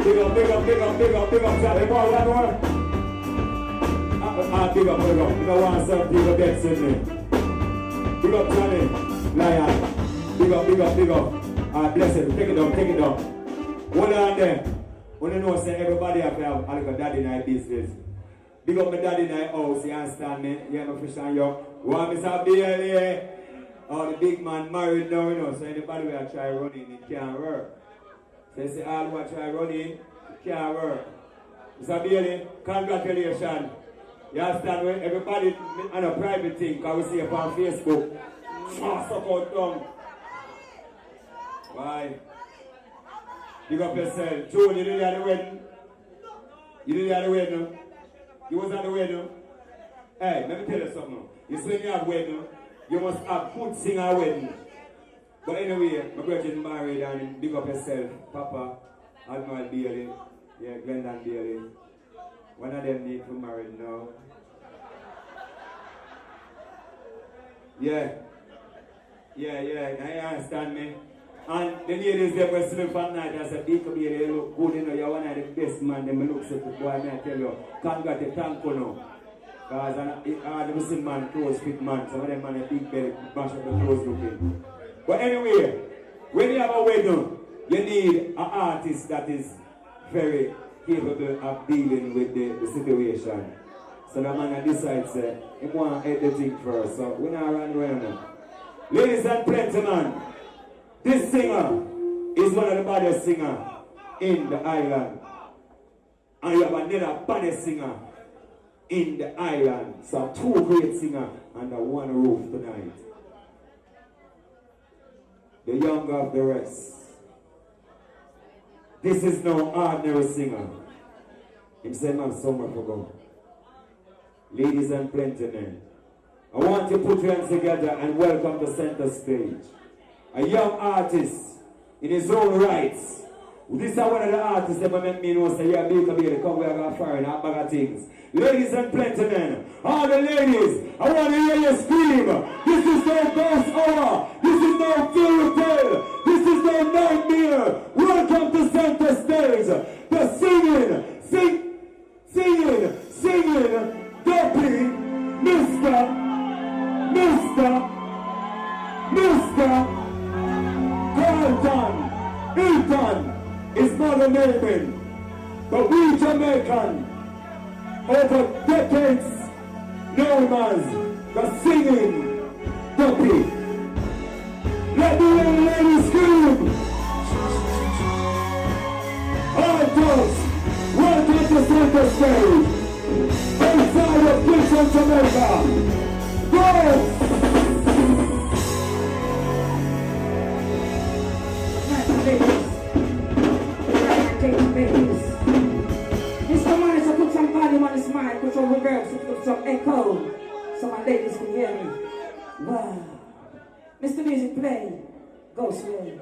Big up, big up, big up, big up, big up, Charlie. More, one more. Big up, big up. You don't want some people get in me. Big up, Charlie. Lion. Big up, big up, big up. Bless it. Take it down, take it down. Hold on there. When you know, say everybody have to have a little daddy night business. Big up my daddy night house, you understand me? You know, fish and you. Want Mr. BLA? Oh, the big man married now, you know, so anybody will try running, it can't work. So you say, all who try running, it can't work. Mr. BLA, congratulations. You understand me? Everybody on a private thing, because we see it on Facebook. Suck out tongue. Why? Big up yourself. June, you didn't have the wedding? You didn't have the wedding? You was at the wedding? Hey, let me tell you something. You see when you have wedding, you must have good singer wedding. But anyway, my brother married and big up yourself. Papa, Admiral Bailey, yeah, Glendon Bailey. One of them need to marry now. Yeah. Yeah, now you understand me? And the ladies they were sleeping from night. I said, Deacon Bailey, you look good, you know, you're one of the best man. They look so good, boy, may I tell you. Can't get the tank, you know. Because the missing man, clothes fit man. Some of them man a big belly, bash up the clothes looking. But anyway, when you have a wedding, you need an artist that is very capable of dealing with the situation. So the man decides he want to hit the thing first. So we're not running around now. Ladies and gentlemen, this singer is one of the baddest singers in the island. And you have another baddest singer in the island. So two great singers under one roof tonight. The younger of the rest. This is no ordinary singer. Him say man somewhere for go. Ladies and gentlemen, I want you to put your hands together and welcome to center stage. A young artist in his own rights. This is one of the artists that make me know say, yeah, Baker Bailey, come we are going to fire and a bag of things. Ladies and gentlemen, all the ladies, I want to hear you scream. This is no ghost hour. This is no fairy tale. This is no nightmare. Welcome to center stage. The singing, Duppy, Mr. Carlton, Hilton is not a naming, but we Jamaican, over decades, known as the singing Duppy. Let the young ladies scream. All those, welcome to center stage. Inside of Kingston, Jamaica. Go! Mr. Manager, put some volume on this mic, put some reverb, put some echo, so my ladies can hear me. Wow. Mr. Music, play. Go swing.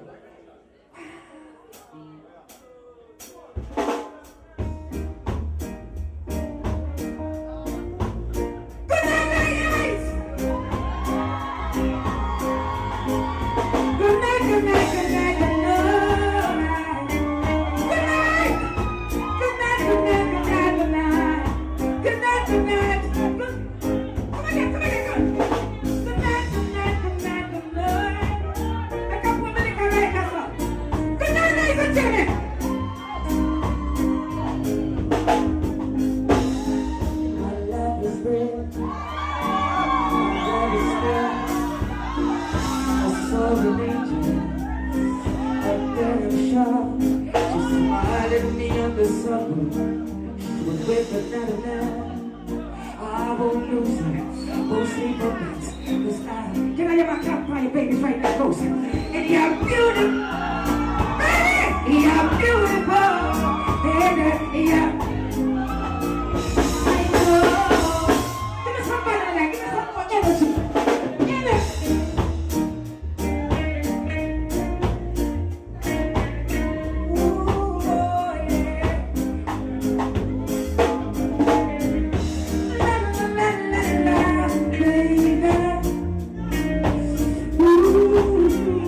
Ooh.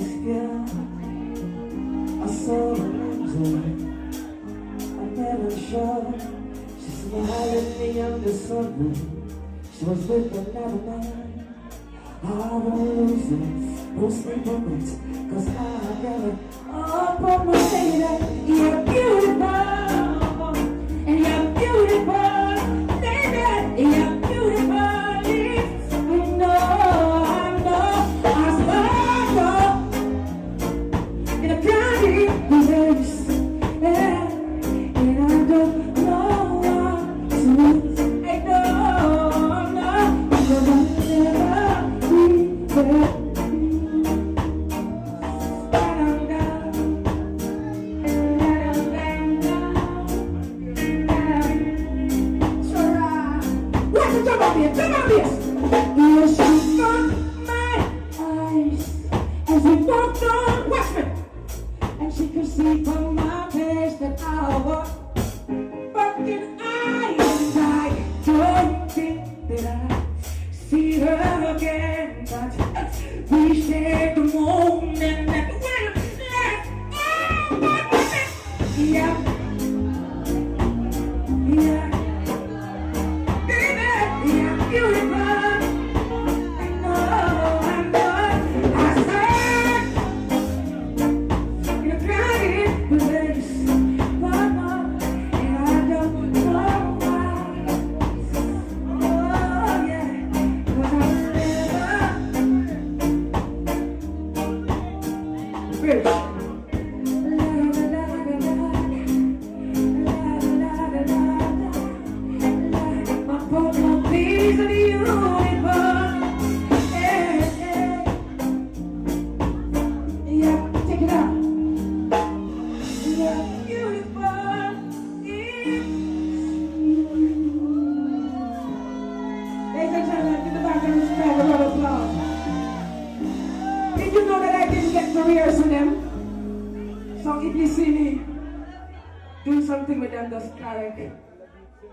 was here. I saw an angel. I met her sure. She smiled at me under something. She was with another man. I won't lose it, won't sleep on it, 'cause I got it up on my lady. You're beautiful, and you're beautiful, lady. You're beautiful.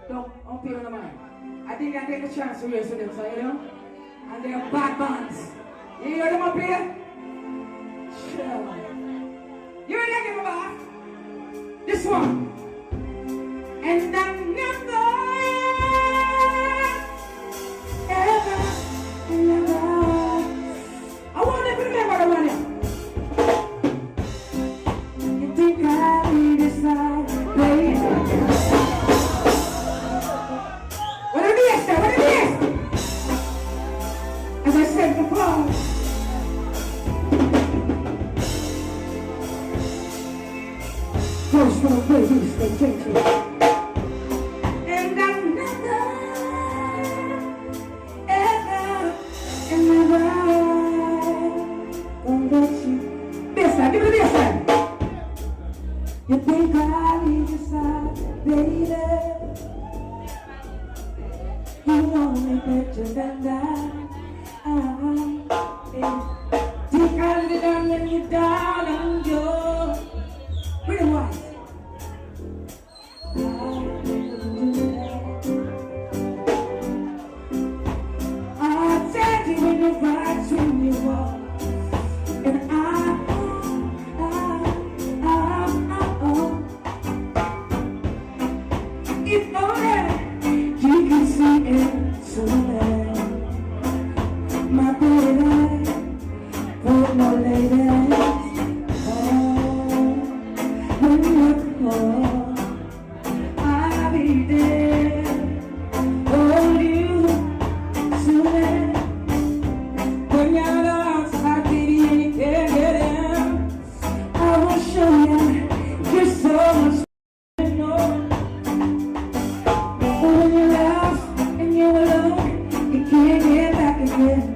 Don't pay no mind. I think I take a chance to race with them, so you know? And they are bad bands. You hear them up here? Sure. You ready to give them back? This one. And I never, ever, I want them to remember the one here. You think I need this side, baby? As I said before, those little babies, they take you. And I'm never, ever, and never gonna let you. This side, give me this side. You think I leave your side, baby? You want me better than that. Think I let it down when you're down and you're pretty wise. I'll take you when you rise when you walk. And if only you can see it so bad. My baby, put no ladies, when you call, I'll be there, hold you soon. When you're lost, I can't get in. I will show you, you're so much more. When you're lost and you're alone, you can't get back again.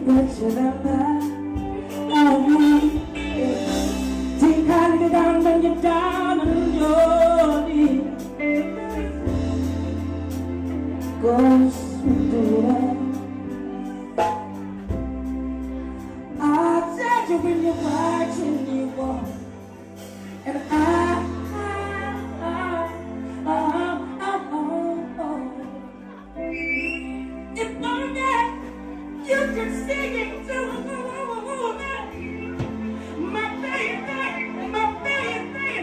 Better than that, ghosts will do that. I said you when you're watching you walk, and if only you could sing it to my baby, my baby.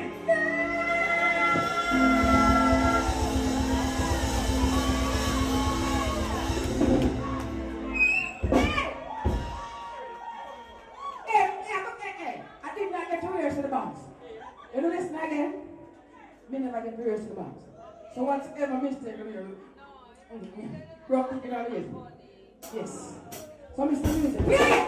I did not get to rehearse in the box. You know listen again? Me never get to rehearse in the box. So whatever mistake of yours, broke it out of it. Yes. So Mr. Music. Yeah!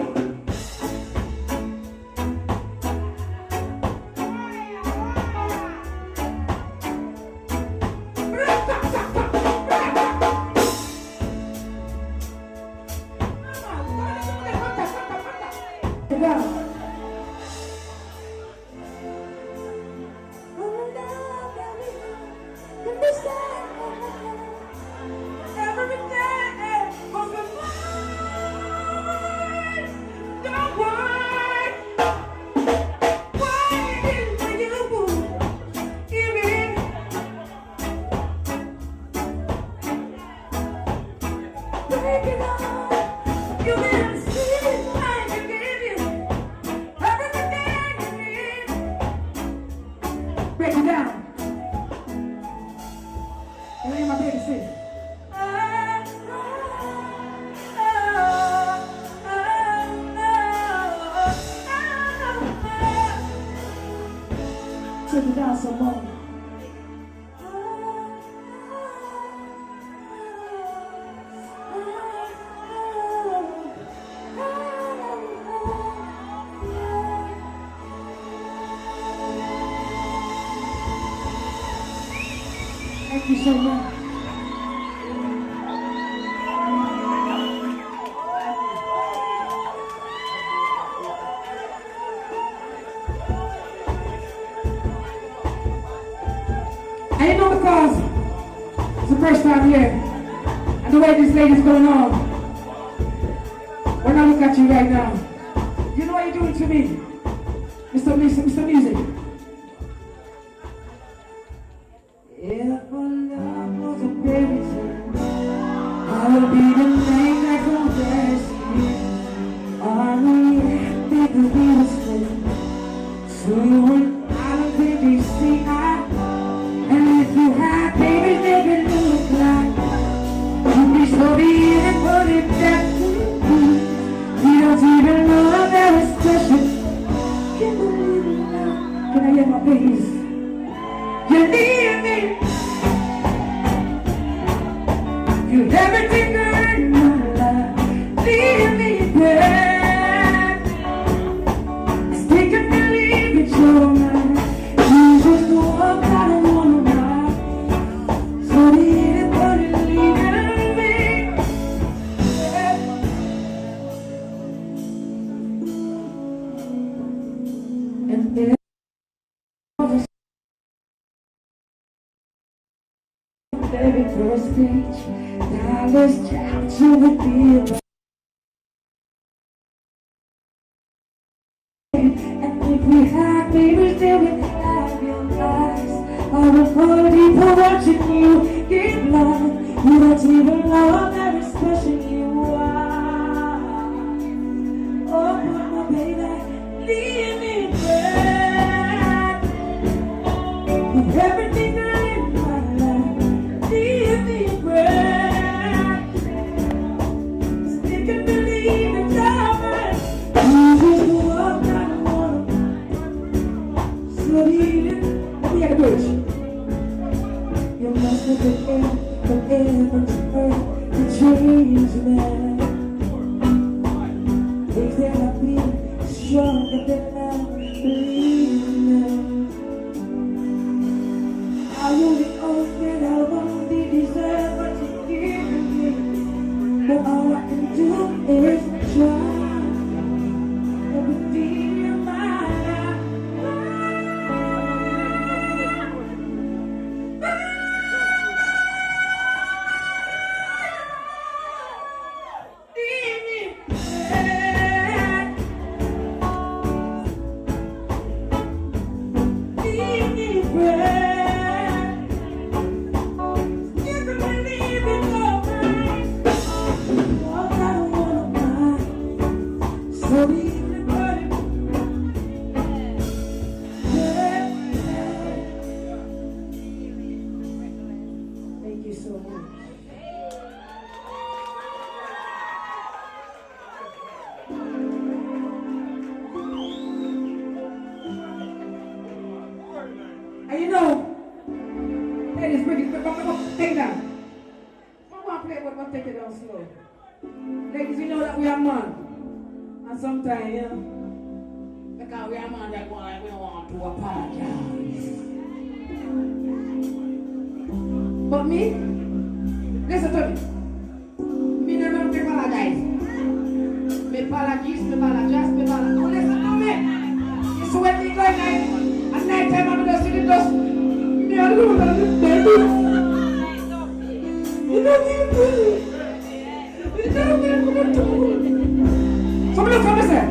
Take it down some more. Thank you so much. I know because it's the first time here, and the way this lady's going on. When I look at you right now, you know what you're doing to me, Mr. Music. If our love was a fairy tale, I would be the name that compares to you. Are we happy to be the same? So when I don't think we see eye. And if you have babies, they can look like you be so beautiful if that's you don't even know they're special. Can't believe it now. Can I hear my babies? You need me. You're everything good in my life. Leave me there. I still can't believe it's your mind. You just walk out of very first speech, dollars dropped you would be about. And if we had babies, they would have your eyes. All the poor people watching you get blind. You don't even know how special you are. Oh, my baby, leave me back. With everything in my life, leave me back. Still can't believe it's over. You just walk down the water. Slowly, let me get a bridge. You must have been in from heaven to earth to change man. Things that I feel stronger than I believe in them. Are you the only that I only deserve what you give me? But all I can do is try. Everything in my life. Take it down. I want to play but we'll take it down slow. Ladies, you know that we are man. And sometimes, you know, because we are man that one, we don't want to apologize. But me, listen to me. Me never apologize. Me apologize. Listen to me. It's when me go at night time I'm just sitting just me alone and the baby. You know me. You know me. So look what I said.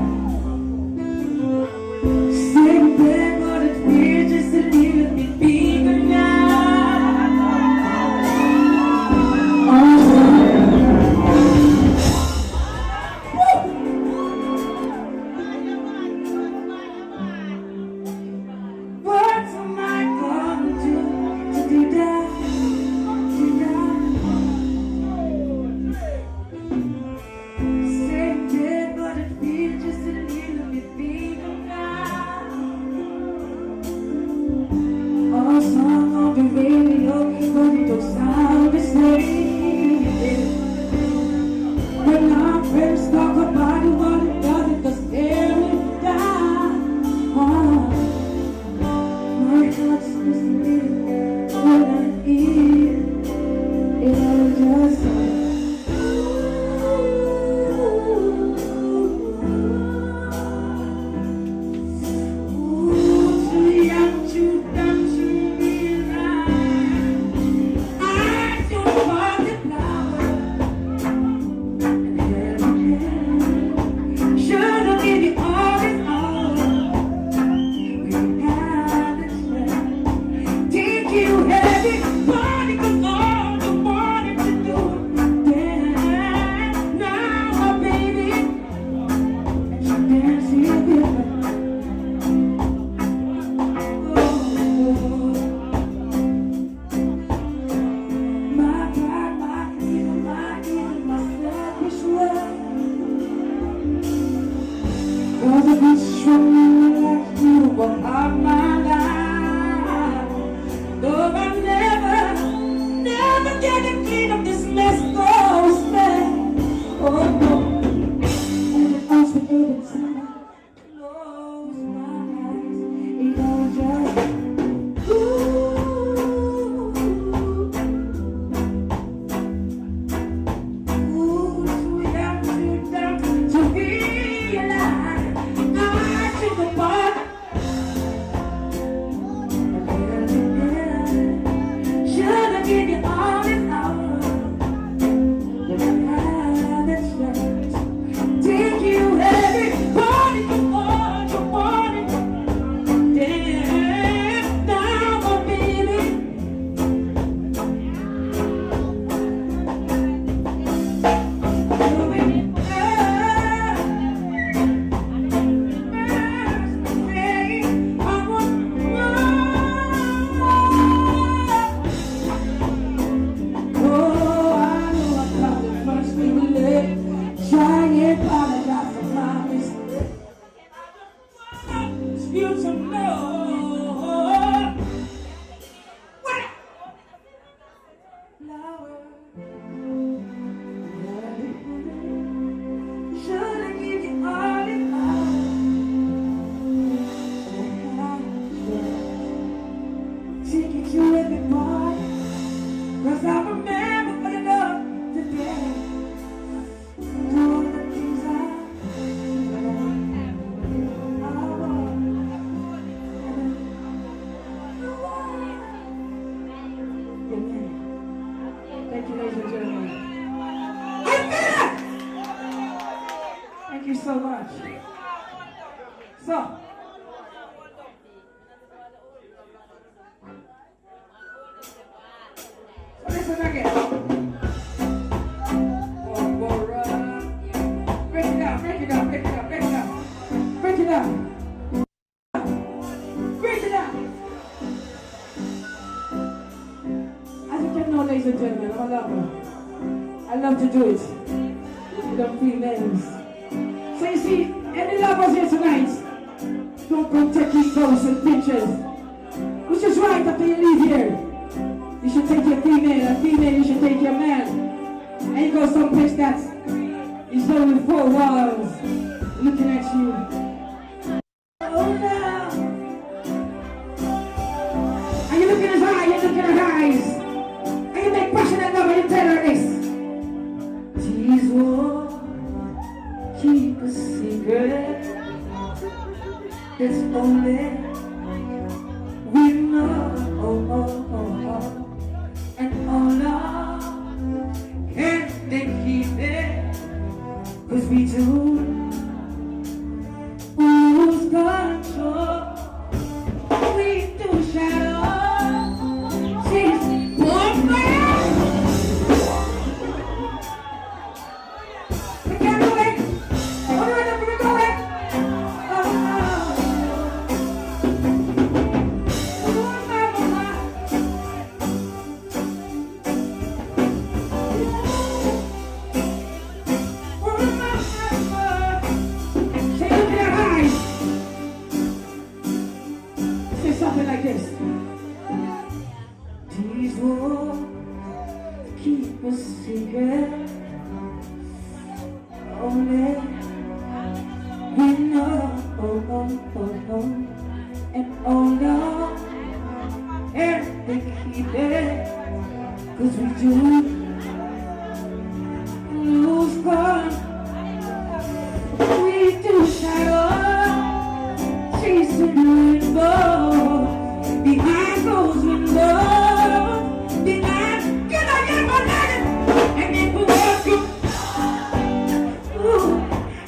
Same thing, but it's weird just a little bit bigger now. What am I gonna do to do that? Same thing, but it feels just a little bit bigger now. All song on the radio, but it don't sound the same. When our friends talk about it, what it does, it just tear me down. My heart's just a little when I hear it all just too young, too dumb to realize I don't want the flower and everything. Should've given you all this all. We had a chance. Take you heavy, but it was all you wanted to do. Then now my baby, and she dances with me. My pride, my ego, my selfish way. Was a bit strong like you were part of my life. Though I never get to clean up this mess, those men. Oh no. And it was with every time I close my eyes, it all just too young, too dumb to realize I took a part. Should've given you all this hour, but I had a chance. Take you every party you want, you wanted. Damn, now my baby. Should've given you all this love. Take you to every party, 'cause I remember what I love today. Do all the things I want. Thank you, ladies and gentlemen. Thank you so much. So, listen again. Break it down, break it down, break it down, break it down. Break it down. Break it down. As you can know, ladies and gentlemen, I'm a lover. I love to do it with the females. So you see, any lovers here tonight, don't come take these photos and pictures. Which is right after you leave here. you should take your female, and female, you should take your man. And you go someplace that is only four walls looking at you. Oh no. And you look in his eye, you look in her eyes. And you make passionate love and you tell her this. These walls keep a secret. It's only we know. And oh no, can't they keep it? 'Cause we do lose control. We do shadow. She's boyfriend. We can't do it. All right, I'm gonna do it. Oh no. Something like this. These walls keep a secret. Only we know. And oh no, and they keep it. 'Cause we do lose control. We do shadow. Chase the rainbow. Behind those windows, behind, can I get my name? And if we walk you,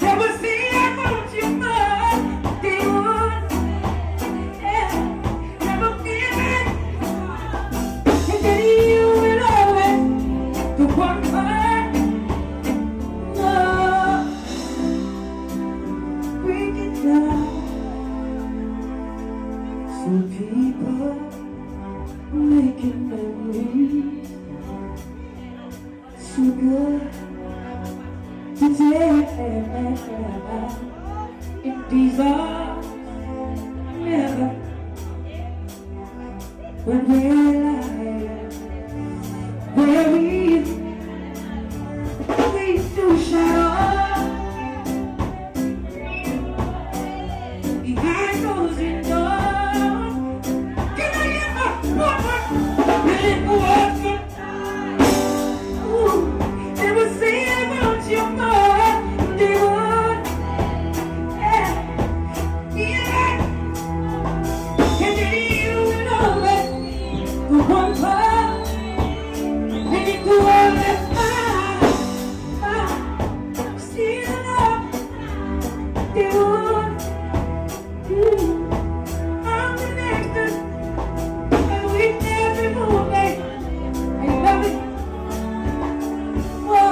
ever see I want you more, they would, yeah, never feel it. And then you will always do one part, love, break it down. Some people making memories so good today. If these are never when we're alive, where we do shadow behind those windows. They would say about you more. They would, yeah, yeah. And then you will always go one part, and you go always still up. They would, I'm connected. Every movement, I love it. Whoa.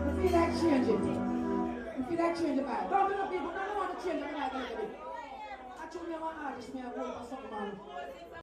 You feel like changing? You feel like changing the vibe? Don't do no people, don't want to change the vibe. I told me I'm an artist, me I work for something, man.